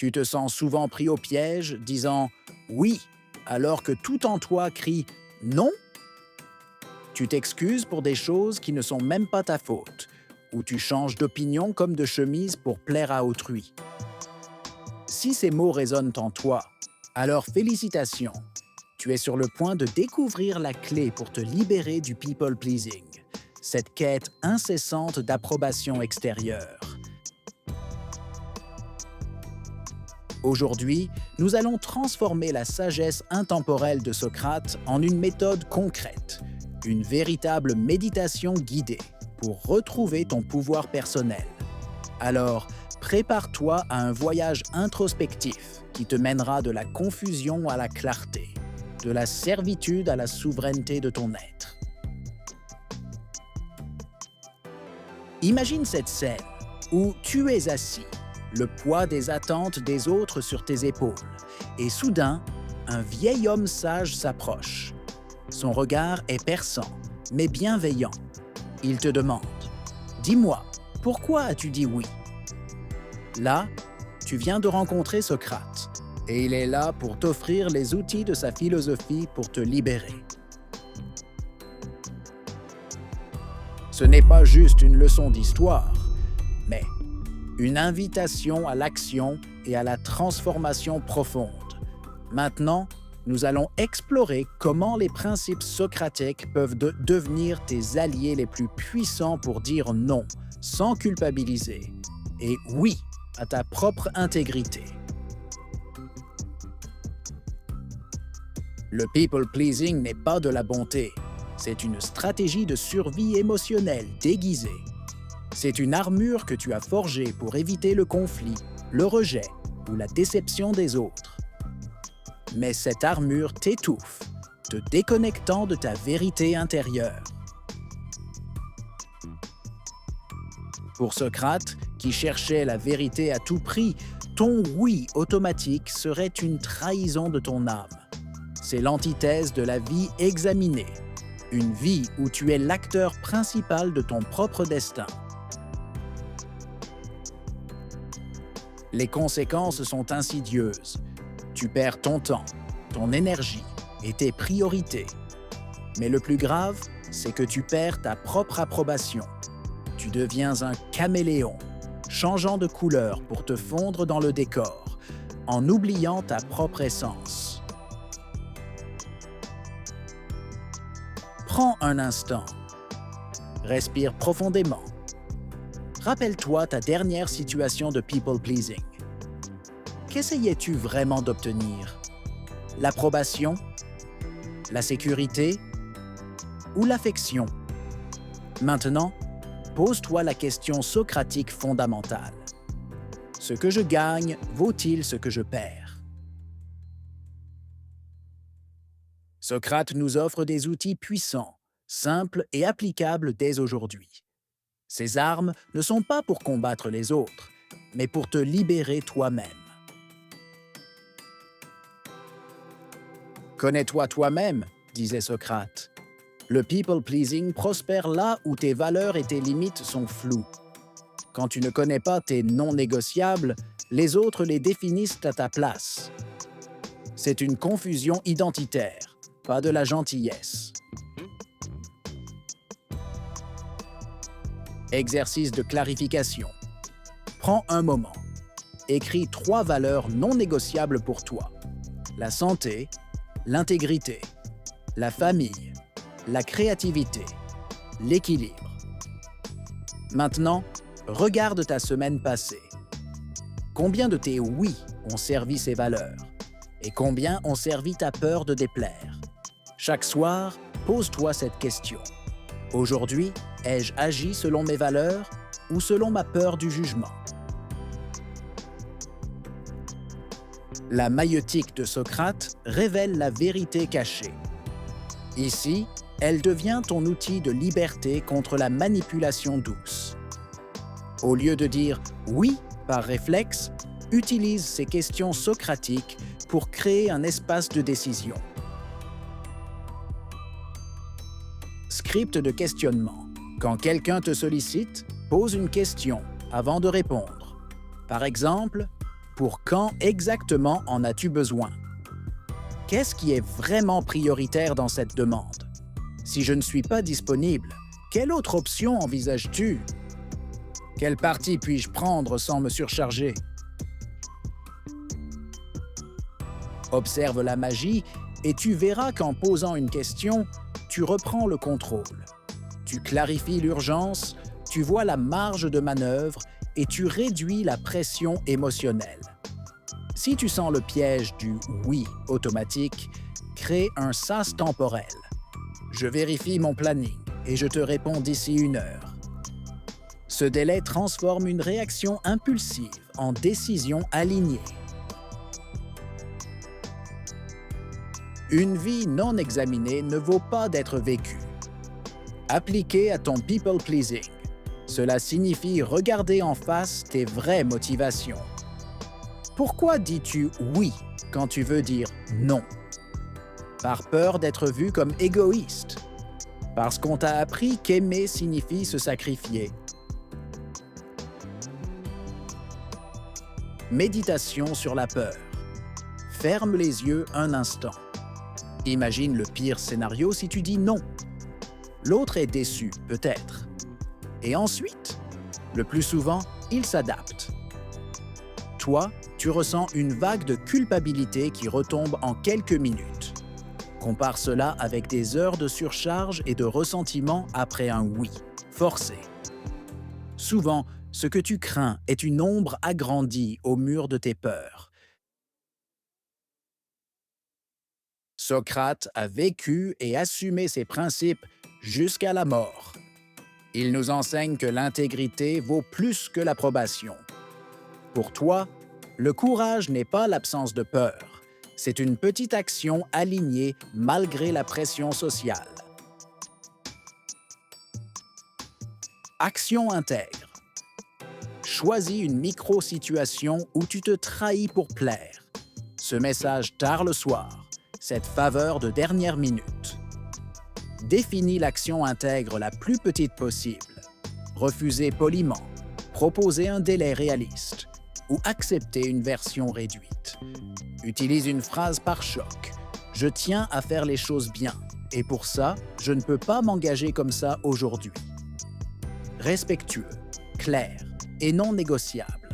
Tu te sens souvent pris au piège, disant « oui » alors que tout en toi crie « non ». Tu t'excuses pour des choses qui ne sont même pas ta faute, ou tu changes d'opinion comme de chemise pour plaire à autrui. Si ces mots résonnent en toi, alors félicitations. Tu es sur le point de découvrir la clé pour te libérer du people pleasing, cette quête incessante d'approbation extérieure. Aujourd'hui, nous allons transformer la sagesse intemporelle de Socrate en une méthode concrète, une véritable méditation guidée pour retrouver ton pouvoir personnel. Alors, prépare-toi à un voyage introspectif qui te mènera de la confusion à la clarté, de la servitude à la souveraineté de ton être. Imagine cette scène où tu es assis, le poids des attentes des autres sur tes épaules, et soudain, un vieil homme sage s'approche. Son regard est perçant, mais bienveillant. Il te demande « Dis-moi, pourquoi as-tu dit oui ?» Là, tu viens de rencontrer Socrate, et il est là pour t'offrir les outils de sa philosophie pour te libérer. Ce n'est pas juste une leçon d'histoire, mais une invitation à l'action et à la transformation profonde. Maintenant, nous allons explorer comment les principes socratiques peuvent devenir tes alliés les plus puissants pour dire non, sans culpabiliser, et oui à ta propre intégrité. Le people pleasing n'est pas de la bonté, c'est une stratégie de survie émotionnelle déguisée. C'est une armure que tu as forgée pour éviter le conflit, le rejet ou la déception des autres. Mais cette armure t'étouffe, te déconnectant de ta vérité intérieure. Pour Socrate, qui cherchait la vérité à tout prix, ton oui automatique serait une trahison de ton âme. C'est l'antithèse de la vie examinée, une vie où tu es l'acteur principal de ton propre destin. Les conséquences sont insidieuses. Tu perds ton temps, ton énergie et tes priorités. Mais le plus grave, c'est que tu perds ta propre approbation. Tu deviens un caméléon, changeant de couleur pour te fondre dans le décor, en oubliant ta propre essence. Prends un instant. Respire profondément. Rappelle-toi ta dernière situation de people pleasing. Qu'essayais-tu vraiment d'obtenir? L'approbation? La sécurité? Ou l'affection? Maintenant, pose-toi la question socratique fondamentale. Ce que je gagne vaut-il ce que je perds? Socrate nous offre des outils puissants, simples et applicables dès aujourd'hui. Ces armes ne sont pas pour combattre les autres, mais pour te libérer toi-même. Connais-toi toi-même, disait Socrate. Le people-pleasing prospère là où tes valeurs et tes limites sont floues. Quand tu ne connais pas tes non négociables, les autres les définissent à ta place. C'est une confusion identitaire, pas de la gentillesse. Exercice de clarification. Prends un moment. Écris 3 valeurs non négociables pour toi. La santé, l'intégrité, la famille, la créativité, l'équilibre. Maintenant, regarde ta semaine passée. Combien de tes oui ont servi ces valeurs? Et combien ont servi ta peur de déplaire? Chaque soir, pose-toi cette question. Aujourd'hui, ai-je agi selon mes valeurs ou selon ma peur du jugement? La maïeutique de Socrate révèle la vérité cachée. Ici, elle devient ton outil de liberté contre la manipulation douce. Au lieu de dire « oui » par réflexe, utilise ces questions socratiques pour créer un espace de décision. Script de questionnement. Quand quelqu'un te sollicite, pose une question avant de répondre. Par exemple, Pour quand exactement en as-tu besoin? Qu'est-ce qui est vraiment prioritaire dans cette demande? Si je ne suis pas disponible, quelle autre option envisages-tu? Quelle partie puis-je prendre sans me surcharger? Observe la magie et tu verras qu'en posant une question, tu reprends le contrôle. Tu clarifies l'urgence, tu vois la marge de manœuvre et tu réduis la pression émotionnelle. Si tu sens le piège du « oui » automatique, crée un sas temporel. Je vérifie mon planning et je te réponds d'ici 1 heure. Ce délai transforme une réaction impulsive en décision alignée. Une vie non examinée ne vaut pas d'être vécue. Appliqué à ton people pleasing, cela signifie regarder en face tes vraies motivations. Pourquoi dis-tu oui quand tu veux dire non? Par peur d'être vu comme égoïste? Parce qu'on t'a appris qu'aimer signifie se sacrifier? Méditation sur la peur. Ferme les yeux un instant. Imagine le pire scénario si tu dis non. L'autre est déçu, peut-être. Et ensuite, le plus souvent, il s'adapte. Toi, tu ressens une vague de culpabilité qui retombe en quelques minutes. Compare cela avec des heures de surcharge et de ressentiment après un oui, forcé. Souvent, ce que tu crains est une ombre agrandie au mur de tes peurs. Socrate a vécu et assumé ses principes jusqu'à la mort. Il nous enseigne que l'intégrité vaut plus que l'approbation. Pour toi, le courage n'est pas l'absence de peur, c'est une petite action alignée malgré la pression sociale. Action intègre. Choisis une micro-situation où tu te trahis pour plaire. Ce message tard le soir, cette faveur de dernière minute. Définis l'action intègre la plus petite possible. Refuser poliment, proposer un délai réaliste ou accepter une version réduite. Utilise une phrase par choc. Je tiens à faire les choses bien et pour ça, je ne peux pas m'engager comme ça aujourd'hui. Respectueux, clair et non négociable.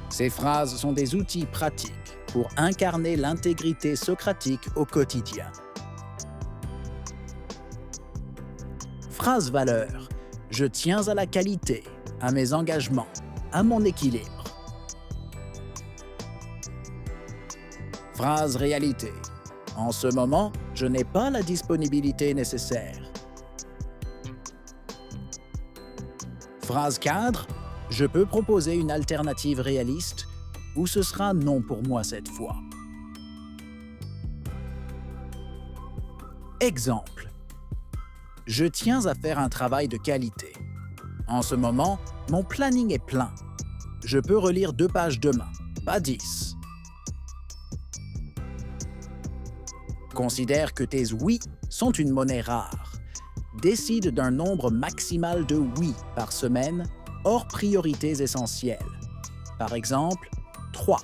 Ces phrases sont des outils pratiques pour incarner l'intégrité socratique au quotidien. Phrase valeur. Je tiens à la qualité, à mes engagements, à mon équilibre. Phrase réalité. En ce moment, je n'ai pas la disponibilité nécessaire. Phrase cadre. Je peux proposer une alternative réaliste ou ce sera non pour moi cette fois. Exemple. Je tiens à faire un travail de qualité. En ce moment, mon planning est plein. Je peux relire 2 pages demain, pas 10. Considère que tes oui sont une monnaie rare. Décide d'un nombre maximal de oui par semaine, hors priorités essentielles. Par exemple, 3.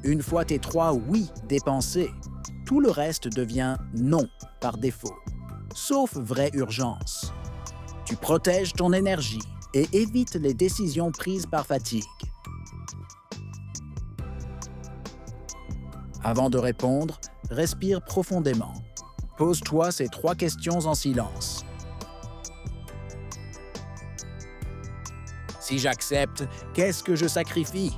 Une fois tes 3 oui dépensés, tout le reste devient non par défaut, sauf vraie urgence. Tu protèges ton énergie et évites les décisions prises par fatigue. Avant de répondre, respire profondément. Pose-toi ces 3 questions en silence. Si j'accepte, qu'est-ce que je sacrifie?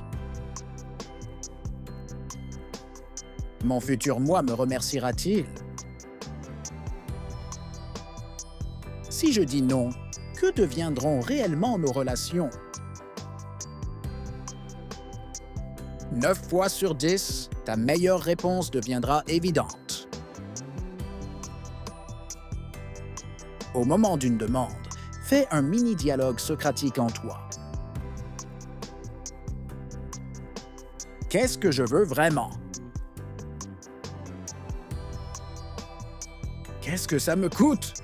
Mon futur moi me remerciera-t-il? Si je dis non, que deviendront réellement nos relations? 9 fois sur 10, ta meilleure réponse deviendra évidente. Au moment d'une demande, fais un mini-dialogue socratique en toi. Qu'est-ce que je veux vraiment? Qu'est-ce que ça me coûte?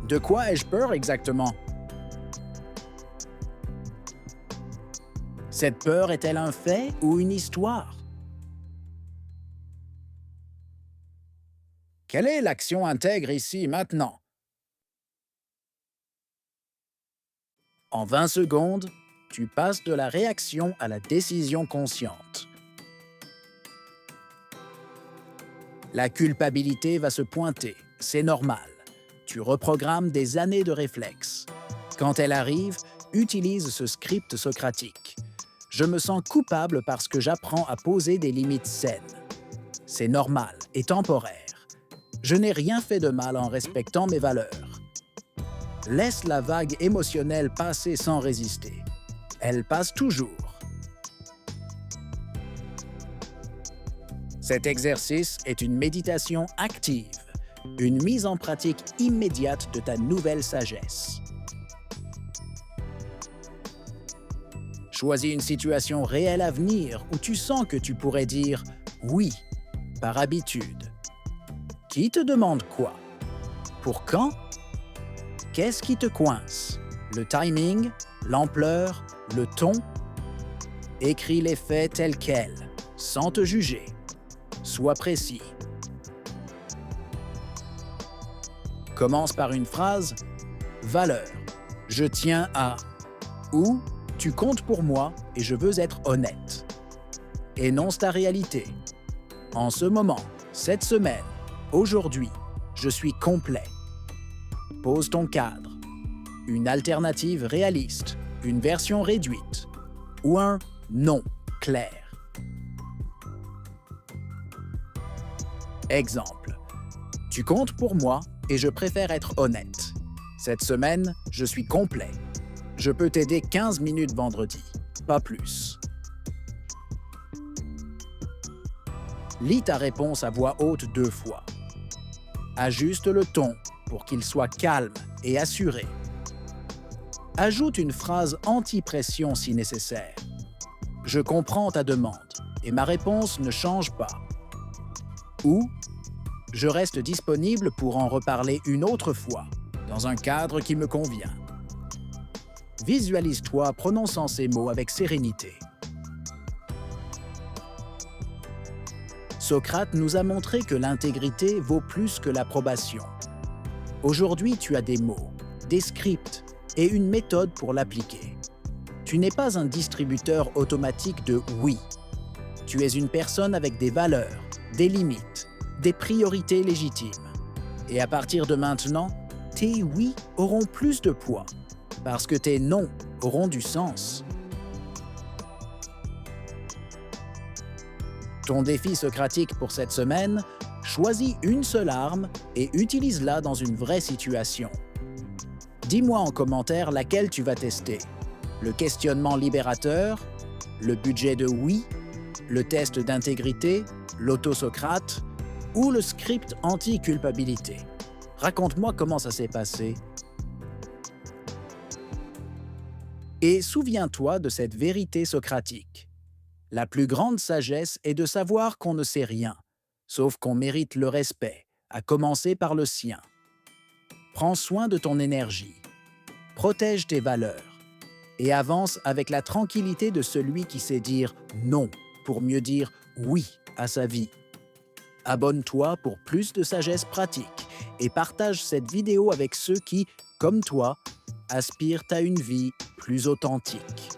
De quoi ai-je peur exactement? Cette peur est-elle un fait ou une histoire? Quelle est l'action intègre ici maintenant? En 20 secondes, tu passes de la réaction à la décision consciente. La culpabilité va se pointer, c'est normal. Tu reprogrammes des années de réflexes. Quand elle arrive, utilise ce script socratique. Je me sens coupable parce que j'apprends à poser des limites saines. C'est normal et temporaire. Je n'ai rien fait de mal en respectant mes valeurs. Laisse la vague émotionnelle passer sans résister. Elle passe toujours. Cet exercice est une méditation active, une mise en pratique immédiate de ta nouvelle sagesse. Choisis une situation réelle à venir où tu sens que tu pourrais dire « oui » par habitude. Qui te demande quoi? Pour quand? Qu'est-ce qui te coince? Le timing, l'ampleur, le ton? Écris les faits tels quels, sans te juger. Sois précis. Commence par une phrase « Valeur. Je tiens à… » ou « Tu comptes pour moi et je veux être honnête. » Énonce ta réalité. En ce moment, cette semaine, aujourd'hui, je suis complet. Pose ton cadre. Une alternative réaliste, une version réduite ou un non clair. Exemple. Tu comptes pour moi et je préfère être honnête. Cette semaine, je suis complet. Je peux t'aider 15 minutes vendredi, pas plus. Lis ta réponse à voix haute 2 fois. Ajuste le ton pour qu'il soit calme et assuré. Ajoute une phrase anti-pression si nécessaire. Je comprends ta demande et ma réponse ne change pas. Ou je reste disponible pour en reparler une autre fois, dans un cadre qui me convient. Visualise-toi prononçant ces mots avec sérénité. Socrate nous a montré que l'intégrité vaut plus que l'approbation. Aujourd'hui, tu as des mots, des scripts et une méthode pour l'appliquer. Tu n'es pas un distributeur automatique de « oui ». Tu es une personne avec des valeurs, des limites, des priorités légitimes. Et à partir de maintenant, tes « oui » auront plus de poids, parce que tes « non » auront du sens. Ton défi socratique pour cette semaine, choisis une seule arme et utilise-la dans une vraie situation. Dis-moi en commentaire laquelle tu vas tester. Le questionnement libérateur, le budget de oui, le test d'intégrité, l'auto-Socrate ou le script anti-culpabilité. Raconte-moi comment ça s'est passé. Et souviens-toi de cette vérité socratique. La plus grande sagesse est de savoir qu'on ne sait rien, sauf qu'on mérite le respect, à commencer par le sien. Prends soin de ton énergie, protège tes valeurs et avance avec la tranquillité de celui qui sait dire non pour mieux dire oui à sa vie. Abonne-toi pour plus de sagesse pratique et partage cette vidéo avec ceux qui, comme toi, aspirent à une vie plus authentique.